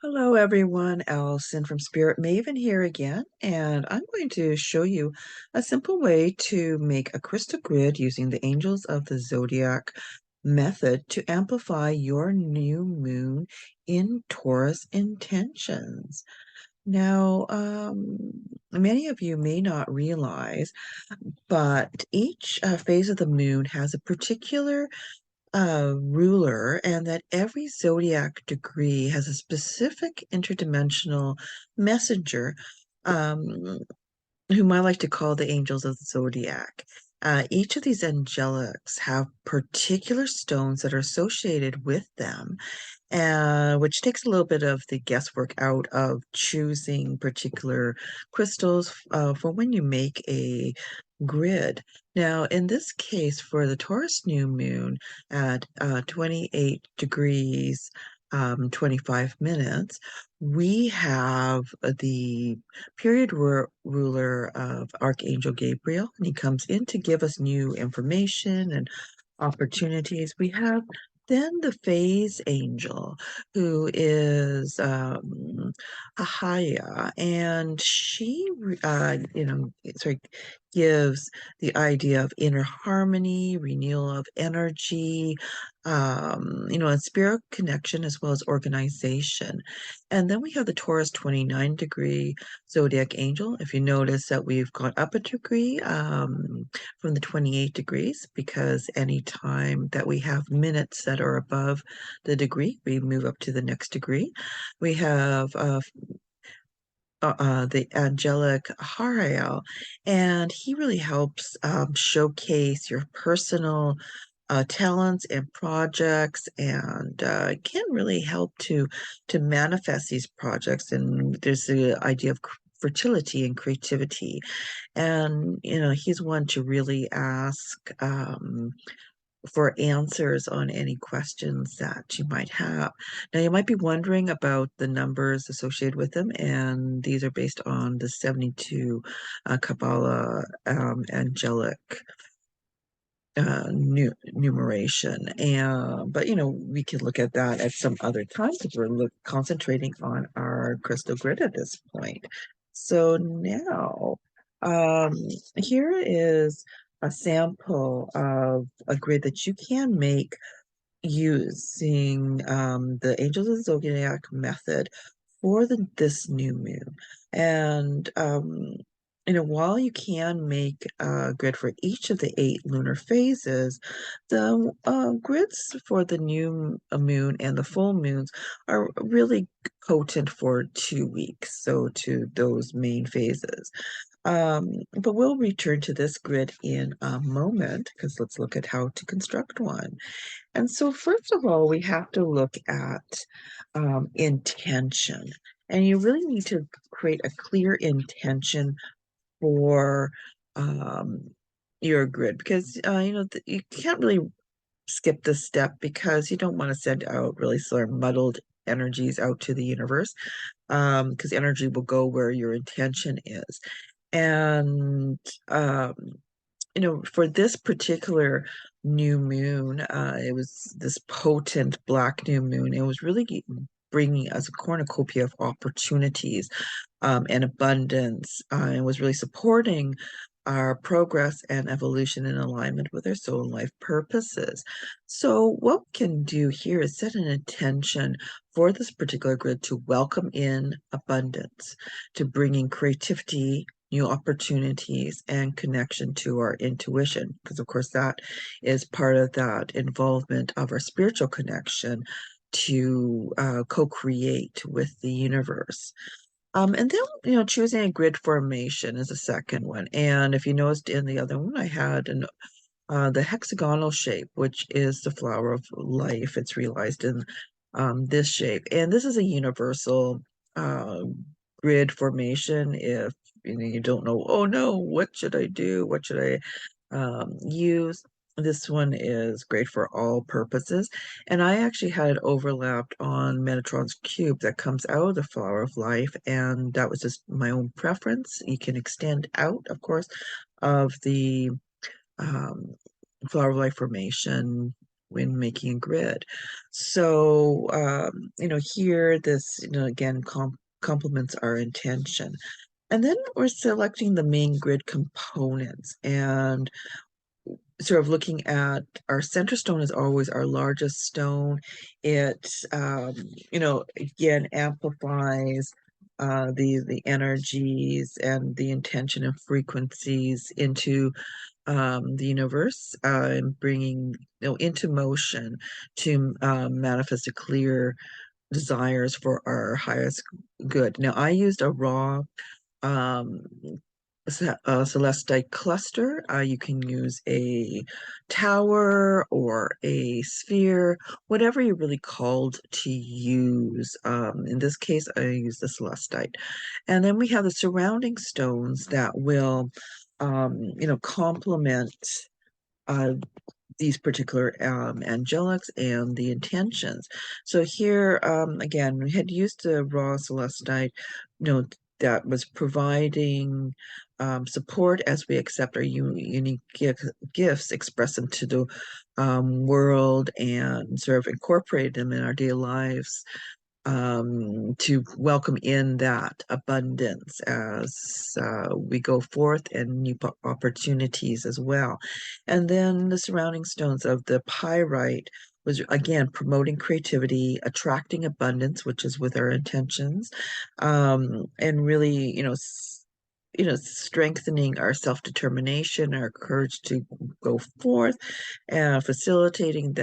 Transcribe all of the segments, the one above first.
Hello everyone, Allison from Spirit Maven here again, and I'm going to show you a simple way to make a crystal grid using the Angels of the Zodiac method to amplify your new moon in Taurus intentions. Now, many of you may not realize, but each phase of the moon has a particular ruler, and that every zodiac degree has a specific interdimensional messenger, um, whom I like to call the angels of the zodiac. Each of these angelics have particular stones that are associated with them, which takes a little bit of the guesswork out of choosing particular crystals for when you make a grid. Now, in this case, for the Taurus new moon at 28 degrees, 25 minutes, we have the period ruler of Archangel Gabriel, and he comes in to give us new information and opportunities. We have then the phase angel, who is Ahaya, and she, sort of gives the idea of inner harmony, renewal of energy, and spirit connection as well as organization. And then we have the Taurus 29-degree zodiac angel. If you notice that we've gone up a degree, from the 28 degrees, because anytime that we have minutes that are above the degree, we move up to the next degree. We have the angelic Hariel, and he really helps showcase your personal talents and projects, and can really help to manifest these projects. And there's the idea of fertility and creativity, and he's one to really ask for answers on any questions that you might have. Now, you might be wondering about the numbers associated with them, and these are based on the 72 Kabbalah angelic numeration. But we can look at that at some other time because we're concentrating on our crystal grid at this point. So now, um, here is a sample of a grid that you can make using the Angels of the Zodiac method for this new moon. And while you can make a grid for each of the 8 lunar phases, the grids for the new moon and the full moons are really potent for 2 weeks, so to those main phases. But we'll return to this grid in a moment, because let's look at how to construct one. And so, first of all, we have to look at intention. And you really need to create a clear intention for um, your grid, because you can't really skip this step, because you don't want to send out really sort of muddled energies out to the universe, because energy will go where your intention is. And for this particular new moon, it was this potent black new moon. It was really bringing us a cornucopia of opportunities, and abundance. It was really supporting our progress and evolution in alignment with our soul and life purposes. So what we can do here is set an intention for this particular grid to welcome in abundance, to bring in creativity, new opportunities, and connection to our intuition, because of course that is part of that involvement of our spiritual connection to co-create with the universe. And then, choosing a grid formation is the second one. And if you noticed in the other one, I had the hexagonal shape, which is the flower of life. It's realized in this shape. And this is a universal uh, grid formation. If you don't know, oh no, what should I do? What should I use? This one is great for all purposes. And I actually had it overlapped on Metatron's cube that comes out of the flower of life. And that was just my own preference. You can extend out, of course, of the um, flower of life formation when making a grid. So, here, this, again, complements our intention. And then we're selecting the main grid components and sort of looking at our center stone is always our largest stone. It, again, amplifies the energies and the intention and frequencies into the universe, and bringing into motion to manifest a clear desires for our highest good. Now, I used a raw um, celestite cluster. You can use a tower or a sphere, whatever you're really called to use. In this case, I use the celestite. And then we have the surrounding stones that will, complement uh, these particular angelics and the intentions. So here, again, we had used the raw celestite, that was providing support as we accept our unique gifts, express them to the world, and sort of incorporate them in our daily lives, to welcome in that abundance as we go forth, and new opportunities as well. And then the surrounding stones of the pyrite was again promoting creativity, attracting abundance, which is with our intentions, and really, strengthening our self-determination, our courage to go forth, and facilitating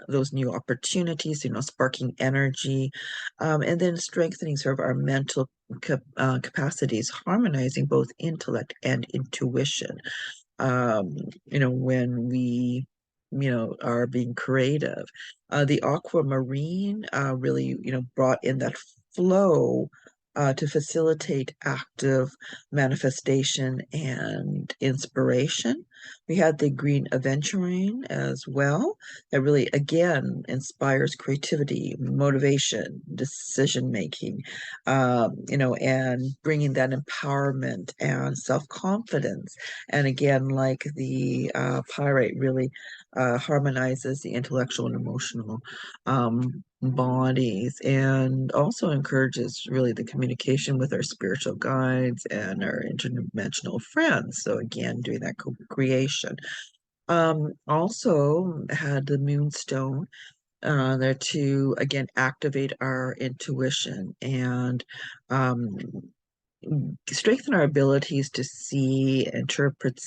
those new opportunities, sparking energy, and then strengthening sort of our mental capacities, harmonizing both intellect and intuition. When we are being creative. The aquamarine really, brought in that flow to facilitate active manifestation and inspiration. We had the green aventurine as well, that really, again, inspires creativity, motivation, decision making, and bringing that empowerment and self-confidence. And again, like the pyrite, really harmonizes the intellectual and emotional bodies, and also encourages really the communication with our spiritual guides and our interdimensional friends. So again, doing that co-creation. Also had the moonstone there to again activate our intuition and um, strengthen our abilities to see, interpret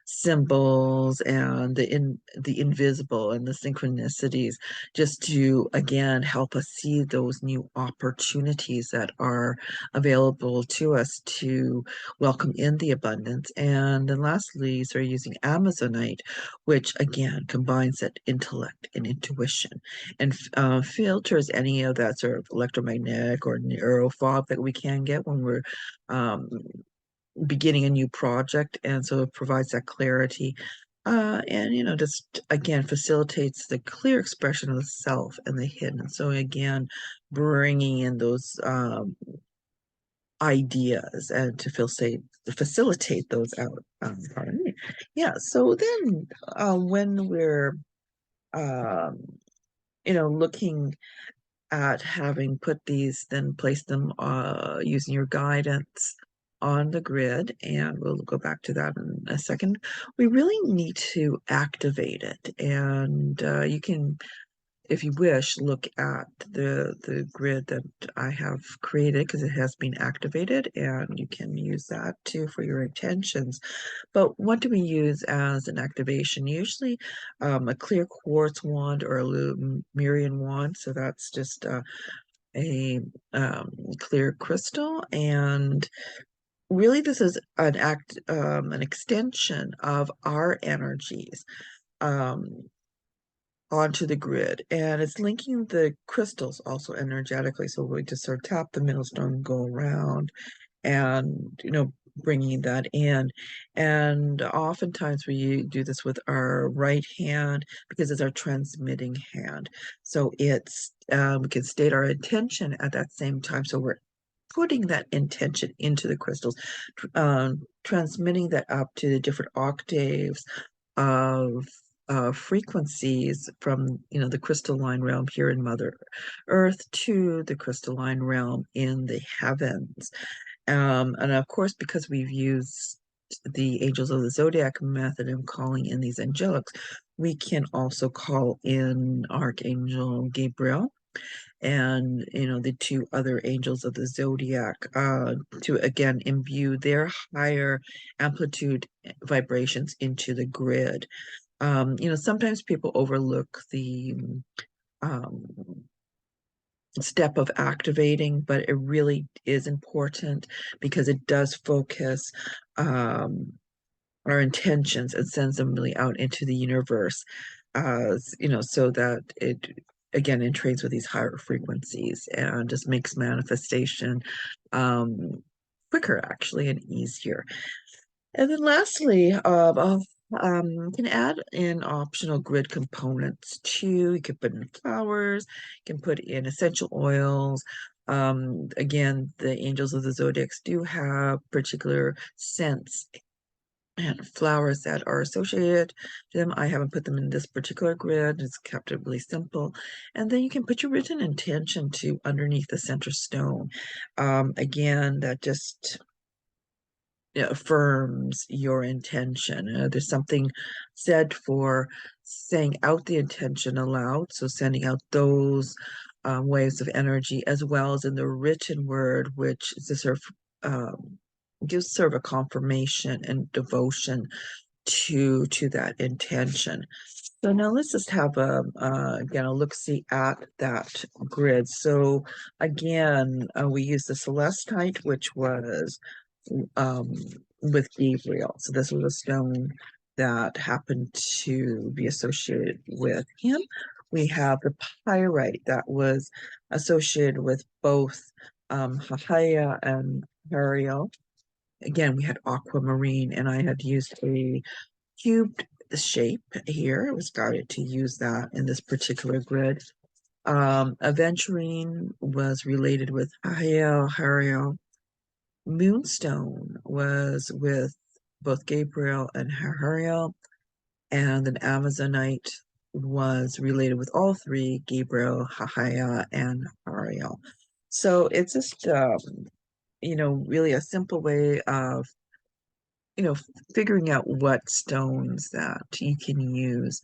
symbols, and the invisible and the synchronicities, just to again help us see those new opportunities that are available to us to welcome in the abundance. And then lastly, so using Amazonite, which again combines that intellect and intuition, and filters any of that sort of electromagnetic or neuro fog that we can get when we're um, beginning a new project. And so it provides that clarity, and just again facilitates the clear expression of the self and the hidden. So again, bringing in those ideas and to facilitate those out. Pardon me. Yeah. So then, when we're um, looking at having put these, then place them using your guidance on the grid, and we'll go back to that in a second. We really need to activate it, and you can, if you wish, look at the grid that I have created, because it has been activated, and you can use that too for your intentions. But what do we use as an activation? Usually a clear quartz wand or a Lemurian wand. So that's just a clear crystal. And really, this is an extension of our energies um, onto the grid. And it's linking the crystals also energetically. So we just sort of tap the middle stone, go around, and bringing that in. And oftentimes we do this with our right hand because it's our transmitting hand. So it's we can state our intention at that same time. So we're putting that intention into the crystals, transmitting that up to the different octaves of frequencies from, the crystalline realm here in Mother Earth to the crystalline realm in the heavens. And of course, because we've used the Angels of the Zodiac method in calling in these angelics, we can also call in Archangel Gabriel and the two other angels of the zodiac to again imbue their higher amplitude vibrations into the grid. Sometimes people overlook the um, step of activating, but it really is important because it does focus our intentions and sends them really out into the universe, so that it again entrains with these higher frequencies and just makes manifestation um, quicker actually and easier. And then lastly, you can add in optional grid components too. You can put in flowers, you can put in essential oils. Again, the angels of the zodiacs do have particular scents and flowers that are associated to them. I haven't put them in this particular grid. It's kept it really simple. And then you can put your written intention to underneath the center stone. Again, that just affirms your intention. There's something said for saying out the intention aloud, so sending out those waves of energy, as well as in the written word, which is a sort of gives sort of a confirmation and devotion to that intention. So now let's just have again a look-see at that grid. So again, we used the celestite, which was um, with Gabriel. So this was a stone that happened to be associated with him. We have the pyrite that was associated with both Hahaya and Ariel. Again, we had aquamarine, and I had used a cubed shape here. I was guided to use that in this particular grid. Aventurine was related with Hahaya, Ariel. Moonstone was with both Gabriel and Hariel, and an Amazonite was related with all three, Gabriel, Hahaya, and Hariel. So it's just, really a simple way of, figuring out what stones that you can use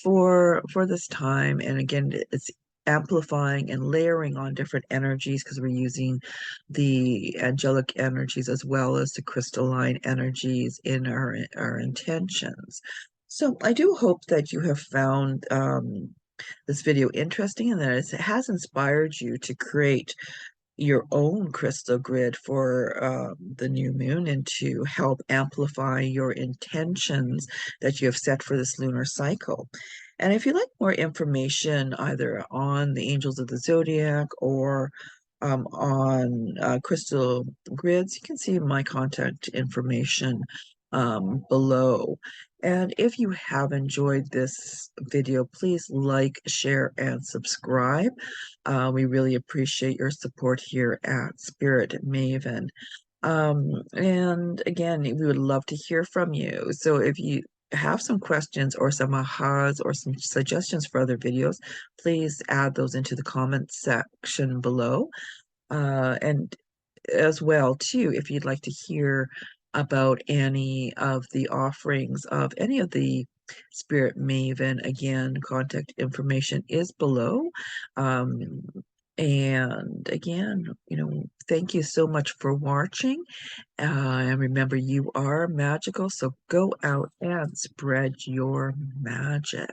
for this time. And again, it's amplifying and layering on different energies because we're using the angelic energies as well as the crystalline energies in our intentions. So I do hope that you have found this video interesting and that it has inspired you to create your own crystal grid for the new moon and to help amplify your intentions that you have set for this lunar cycle. And if you'd like more information either on the angels of the zodiac or on crystal grids, you can see my contact information below. And if you have enjoyed this video, please like, share, and subscribe. We really appreciate your support here at Spirit Maven. And again, we would love to hear from you. So if you have some questions or some ahas or some suggestions for other videos, please add those into the comments section below. And as well, too, if you'd like to hear about any of the offerings of any of the Spirit Maven, again, contact information is below. Um, and again, thank you so much for watching. And remember, you are magical, so go out and spread your magic.